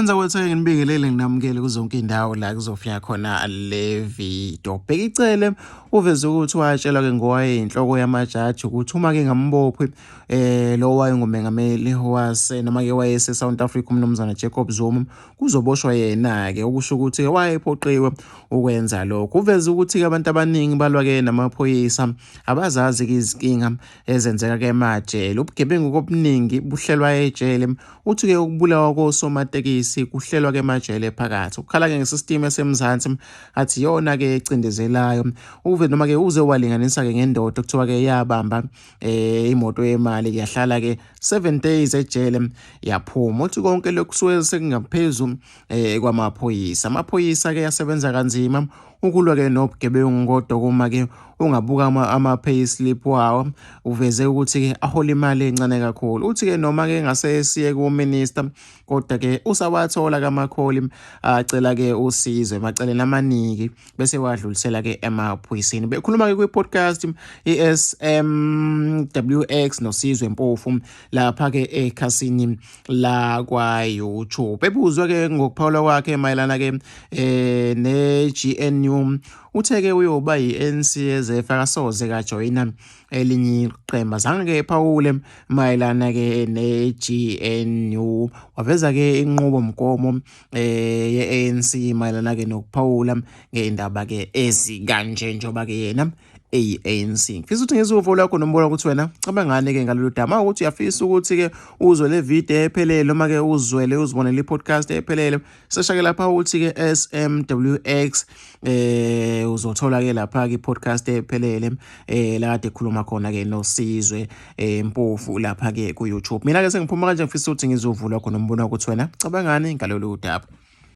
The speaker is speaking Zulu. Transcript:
Kwenza ukuthi nginibingelele nginamukele kuzonke indawo la kuzofika khona le video. Bheka icele uveze ukuthi watshelwa-ke ngowayeyinhloko yamajaji ukuthi uma-ke ngambophi lo wayengumengameli noma-ke wayese-South Africa umnumzana Jacob Zuma kuzoboshwa yena-ke okusho ukuthi wayephoqiwe ukwenza lokho. Uveze ukuthi-ke abantu abaningi balwa-ke namaphoyisa abazazi-ke izinkinga ezenzeka-ke emajele. Ubugebengu kobuningi buhlelwa ejele. Uthi-ke ukubulawa kosomatekisi kuhlelwa-ke emajele phakathi. Ukukhala-ke ngesisitimu esemzansi athi yona-ke ecindezelayo. Noma-ke uze walinganisa-ke ngendoda okuthiwa-ke yabamba imoto yemali yahlala-ke 7 days ejele yaphuma. Uthi konke lokhu kusuke sekungaphezu kwamaphoyisa. Amaphoyisa-ke yasebenza kanzima ukulwa-ke nobugebengu kodwa uma-ke ungabuka ama-payslip wawo uveze ukuthi-ke ahola imali encane kakhulu. Uthi-ke noma-ke engase siye ku-minister kodwa-ke usawathola-ke amakholi acela-ke usizo emaceleni amaningi bese wadlulisela-ke emaphoyiseni. Bekhuluma-ke kwi-podcast i-SMWX noSizwe Mpofu lapha-ke ekhasini la kwa-YouTube. Ebuzwa-ke ngokuphawula kwakhe mayelana-ke ne-GNU uthe-ke uyoba yi-ANC ezefa akasoze kajoyina elinye iqembu. Azange-ke ephawule mayelana-ke ne-GNU. Waveza-ke inqubomgomo ye-ANC mayelana-ke nokuphawula ngey'ndaba-ke ezikanje njengoba-ke yena eyi-ANC. Ngifisa ukuthi ngizwe uvo lwakho nombono ukuthi wena cabangani-ke ngalolu daba. Ukuthi uyafisa ukuthi-ke uzwe le video ephelele noma-ke uzibonele i-podcast ephelele, sesha-ke lapha ukuthi-ke SMWX uzothola-ke lapha-ke i-podcast ephelele la kade ekhuluma khona-ke noSizwe Mpofu lapha-ke ku-YouTube. Mina-ke sengiphuma kanje ngifisa ukuthi ngizwe uvo lwakho nombono ukuthi wena cabangani ngalolu daba.